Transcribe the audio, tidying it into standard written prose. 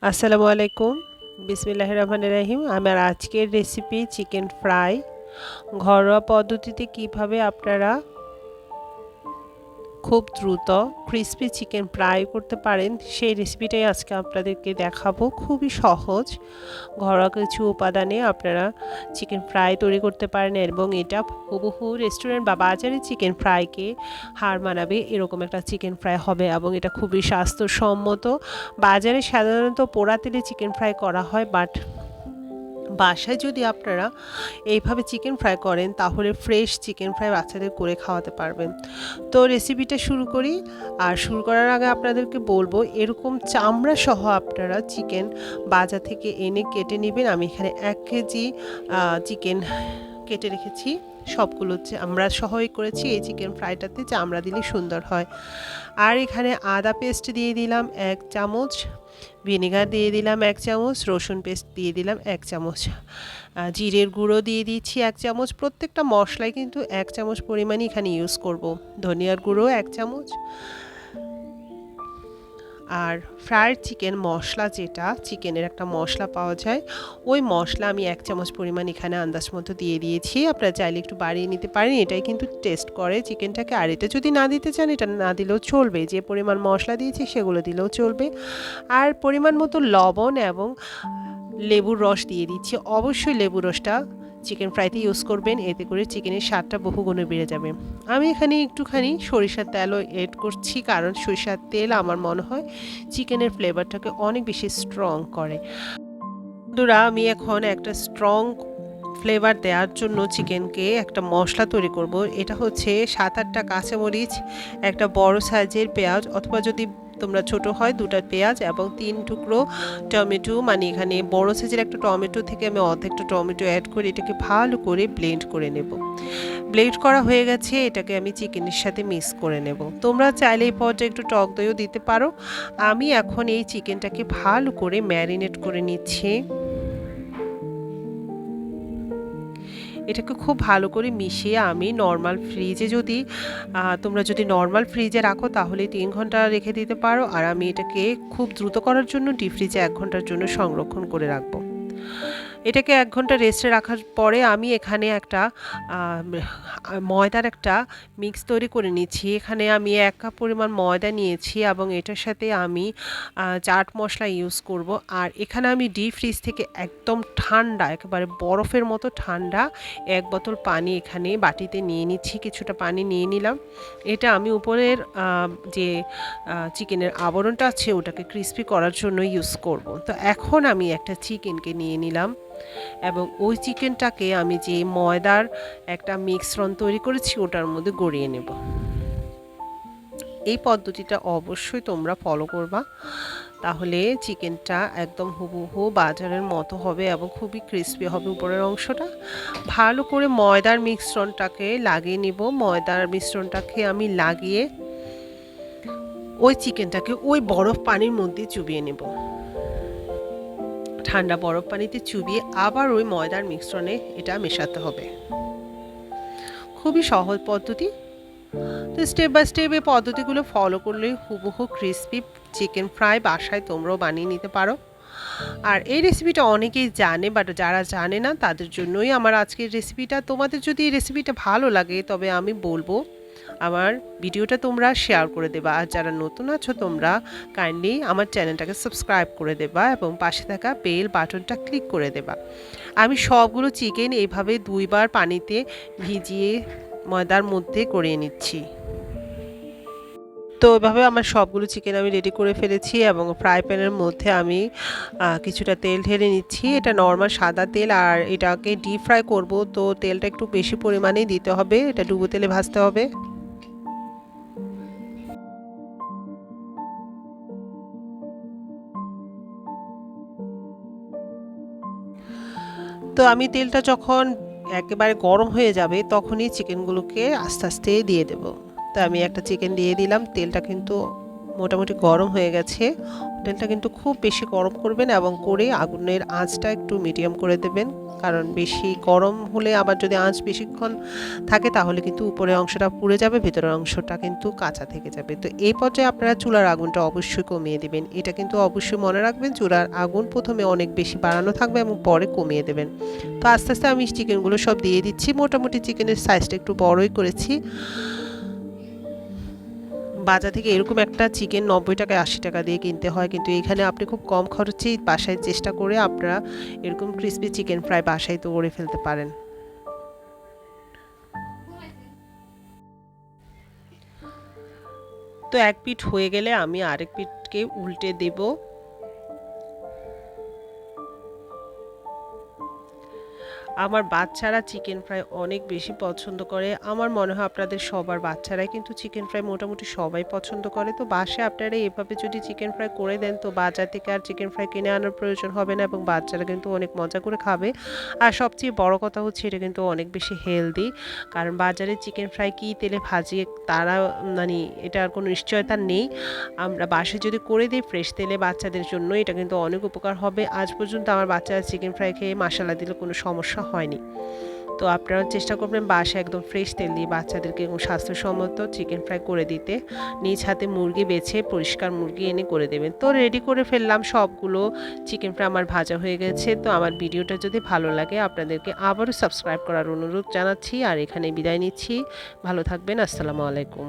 আসসালামু আলাইকুম। বিসমিল্লাহির রহমানির রহিম। আমার আজকের রেসিপি চিকেন ফ্রাই। ঘরোয়া পদ্ধতিতে কিভাবে আপনারা খুব দ্রুত ক্রিসপি চিকেন ফ্রাই করতে পারেন সেই রেসিপিটাই আজকে আপনাদেরকে দেখাবো। খুবই সহজ, ঘরোয়া কিছু উপাদানে আপনারা চিকেন ফ্রাই তৈরি করতে পারেন এবং এটা হুবহু রেস্টুরেন্ট বা বাজারে চিকেন ফ্রাইকে হার মানাবে এরকম একটা চিকেন ফ্রাই হবে এবং এটা খুবই স্বাস্থ্যসম্মত। বাজারে সাধারণত পোড়া তেলে চিকেন ফ্রাই করা হয়, বাট বাসায় যদি আপনারা এইভাবে চিকেন ফ্রাই করেন তাহলে ফ্রেশ চিকেন ফ্রাই বাচ্চাদের করে খাওয়াতে পারবেন। তো রেসিপিটা শুরু করি। আর শুরু করার আগে আপনাদেরকে বলবো, এরকম চামড়া সহ আপনারা চিকেন বাজার থেকে এনে কেটে নেবেন। আমি এখানে 1 কেজি চিকেন কেটে রেখেছি। সবগুলো চামড়া সহই করেছি। এই চিকেন ফ্রাইটাতে চামড়া দিলে সুন্দর হয়। আর এখানে আদা পেস্ট দিয়ে দিলাম 1 চামচ, ভিনেগার দিয়ে দিলাম 1 চামচ, রসুন পেস্ট দিয়ে দিলাম 1 চামচ, জিরের গুঁড়ো দিয়ে দিচ্ছি 1 চামচ। প্রত্যেকটা মশলাই কিন্তু 1 চামচ পরিমাণই এখানে ইউজ করব। ধনিয়ার গুঁড়ো 1 চামচ। আর ফ্রাইড চিকেন মশলা, যেটা চিকেনের একটা মশলা পাওয়া যায়, ওই মশলা আমি 1 চামচ পরিমাণ এখানে আন্দাজ মতো দিয়ে দিয়েছি। আপনারা চাইলে একটু বাড়িয়ে নিতে পারেন, এটাই কিন্তু টেস্ট করে চিকেনটাকে। আর এটা যদি না দিতে চান এটা না দিলেও চলবে, যে পরিমাণ মশলা দিয়েছি সেগুলো দিলেও চলবে। আর পরিমাণ মতো লবণ এবং লেবুর রস দিয়ে দিচ্ছি। অবশ্যই লেবুর রসটা চিকেন ফ্রাইতে ইউজ করবেন, এতে করে চিকেনের স্বাদটা বহুগুণে বেড়ে যাবে। আমি এখানে একটুখানি সরিষার তেলও এড করছি, কারণ সরিষার তেল আমার মনে হয় চিকেনের ফ্লেভারটাকে অনেক বেশি স্ট্রং করে। বন্ধুরা, আমি এখন একটা স্ট্রং ফ্লেভার দেওয়ার জন্য চিকেনকে একটা মশলা তৈরি করব। এটা হচ্ছে 7-8টা কাঁচামরিচ, একটা বড় সাইজের পেঁয়াজ, অথবা যদি তোমরা ছোট হয় 2টা পেঁয়াজ এবং 3 টুকরো টমেটো। মানে এখানে বড় সাইজের একটা টমেটো থেকে আমি অর্ধেকটা টমেটো অ্যাড করে এটাকে ভালো করে ব্লেন্ড করে নেব। ব্লেন্ড করা হয়ে গেছে, এটাকে আমি চিকেনের সাথে মিক্স করে নেব। তোমরা চাইলে এই পর্যায়ে একটু টক দইও দিতে পারো। আমি এখন এই চিকেনটাকে ভালো করে ম্যারিনেট করে নিচ্ছি। এটাকে খুব ভালো করে মিশিয়ে আমি নর্মাল ফ্রিজে, তোমরা যদি নর্মাল ফ্রিজে রাখো তাহলে 3 ঘন্টা রেখে দিতে পারো। আর আমি এটাকে খুব দ্রুত করার জন্য ডিপ ফ্রিজে 1 ঘন্টার জন্য সংরক্ষণ করে রাখবো। এটাকে 1 ঘন্টা রেস্টে রাখার পরে আমি এখানে একটা ময়দার একটা মিক্স তৈরি করে নিচ্ছি। এখানে আমি 1 কাপ পরিমাণ ময়দা নিয়েছি এবং এটার সাথে আমি চাট মশলা ইউজ করব। আর এখানে আমি ডিপ ফ্রিজ থেকে একদম ঠান্ডা, একেবারে বরফের মতো ঠান্ডা 1 বোতল পানি এখানে বাটিতে নিয়ে নিচ্ছি। কিছুটা পানি নিয়ে নিলাম। এটা আমি উপরের যে চিকেনের আবরণটা আছে ওটাকে ক্রিস্পি করার জন্য ইউজ করব। তো এখন আমি একটা চিকেনকে নিয়ে নিলাম এবং ওই চিকেনটাকে আমি যে ময়দার একটা মিশ্রণ তৈরি করেছি ওটার মধ্যে গড়িয়ে নেব। এই পদ্ধতিটা অবশ্যই তোমরা ফলো করবা, তাহলে চিকেনটা একদম হুবহু বাজারের মতো হবে এবং খুবই ক্রিস্পি হবে উপরের অংশটা। ভালো করে ময়দার মিশ্রণটাকে লাগিয়ে নিব। ময়দার মিশ্রণটাকে আমি লাগিয়ে ওই চিকেনটাকে ওই বরফ পানির মধ্যে চুবিয়ে নেব। ঠান্ডা বরফ পানিতে চুবিয়ে আবার ওই ময়দার মিশ্রণে এটা মেশাতে হবে। খুবই সহজ পদ্ধতি। তো স্টেপ বাই স্টেপ এই পদ্ধতিগুলো ফলো করলেই হুবহু ক্রিস্পি চিকেন ফ্রাই বাসায় তোমরাও বানিয়ে নিতে পারো। আর এই রেসিপিটা অনেকেই জানে, বাট যারা জানে না তাদের জন্যই আমার আজকের রেসিপিটা। তোমাদের যদি এই রেসিপিটা ভালো লাগে তবে আমি বলবো আমার ভিডিওটা তোমরা শেয়ার করে দেবা। আর যারা নতুন আছো তোমরা কাইন্ডলি আমার চ্যানেলটাকে সাবস্ক্রাইব করে দেবা এবং পাশে থাকা বেল বাটনটা ক্লিক করে দেবা। আমি সবগুলো চিকেন এইভাবে 2 বার পানিতে ভিজিয়ে ময়দার মধ্যে গড়িয়ে নিচ্ছি। তো এভাবে আমার সবগুলো চিকেন আমি রেডি করে ফেলেছি এবং ফ্রাই প্যানের মধ্যে আমি কিছুটা তেল ঢেলে নিচ্ছি। এটা নর্মাল সাদা তেল, আর এটাকে ডিপ ফ্রাই করব, তো তেলটা একটু বেশি পরিমাণেই দিতে হবে। এটা ডুবো তেলে ভাজতে হবে। তো আমি তেলটা যখন একেবারে গরম হয়ে যাবে তখনই চিকেনগুলোকে আস্তে আস্তে দিয়ে দেব। তো আমি একটা চিকেন দিয়ে দিলাম। তেলটা কিন্তু মোটামুটি গরম হয়ে গেছে। তেলটা কিন্তু খুব বেশি গরম করবেন এবং করে আগুনের আঁচটা একটু মিডিয়াম করে দেবেন, কারণ বেশি গরম হলে আবার যদি আঁচ বেশিক্ষণ থাকে তাহলে কিন্তু উপরের অংশটা পুড়ে যাবে, ভেতরের অংশটা কিন্তু কাঁচা থেকে যাবে। তো এই পর্যায়ে আপনারা চুলার আগুনটা অবশ্যই কমিয়ে দেবেন। এটা কিন্তু অবশ্যই মনে রাখবেন, চুলার আগুন প্রথমে অনেক বেশি বাড়ানো থাকবে এবং পরে কমিয়ে দেবেন। তো আস্তে আস্তে আমি চিকেনগুলো সব দিয়ে দিচ্ছি। মোটামুটি চিকেনের সাইজটা একটু বড়ই করেছি। বাজার থেকে এরকম একটা চিকেন 90 টাকা 80 টাকা দিয়ে কিনতে হয়, কিন্তু এখানে আপনি খুব কম খরচেই বাসায় চেষ্টা করে আপনারা এরকম ক্রিসপি চিকেন ফ্রাই বাসায় তো করে ফেলতে পারেন। তো এক পিঠ হয়ে গেলে আমি আরেক পিঠকে উল্টে দেব। আমার বাচ্চারা চিকেন ফ্রাই অনেক বেশি পছন্দ করে। আমার মনে হয় আপনাদের সবার বাচ্চারাই কিন্তু চিকেন ফ্রাই মোটামুটি সবাই পছন্দ করে। তো বাসায় আপনারা এভাবে যদি চিকেন ফ্রাই করে দেন তো বাজার থেকে আর চিকেন ফ্রাই কিনে আনার প্রয়োজন হবে না এবং বাচ্চারা কিন্তু অনেক মজা করে খাবে। আর সবচেয়ে বড় কথা হচ্ছে এটা কিন্তু অনেক বেশি হেলদি, কারণ বাজারে চিকেন ফ্রাই কী তেলে ভাজিয়ে তারা মানে এটার কোনো নিশ্চয়তা নেই। আমরা বাসায় যদি করে দিই ফ্রেশ তেলে বাচ্চাদের জন্য, এটা কিন্তু অনেক উপকার হবে। আজ পর্যন্ত আমার বাচ্চারা চিকেন ফ্রাই খেয়ে মশলা দিলে কোনো সমস্যা হয়নি। তো আপনারা চেষ্টা করবেন বাসায় একদম ফ্রেশ তেল দিয়ে বাচ্চাদেরকে স্বাস্থ্যসম্মত চিকেন ফ্রাই করে দিতে। নিজ হাতে মুরগি বেছে পরিষ্কার মুরগি এনে করে দেবেন। তো রেডি করে ফেললাম সবগুলো চিকেন ফ্রাই, আমার ভাজা হয়ে গেছে। তো আমার ভিডিওটা যদি ভালো লাগে আপনাদেরকে আবারও সাবস্ক্রাইব করার অনুরোধ জানাচ্ছি, আর এখানে বিদায় নিচ্ছি। ভালো থাকবেন। আসসালামু আলাইকুম।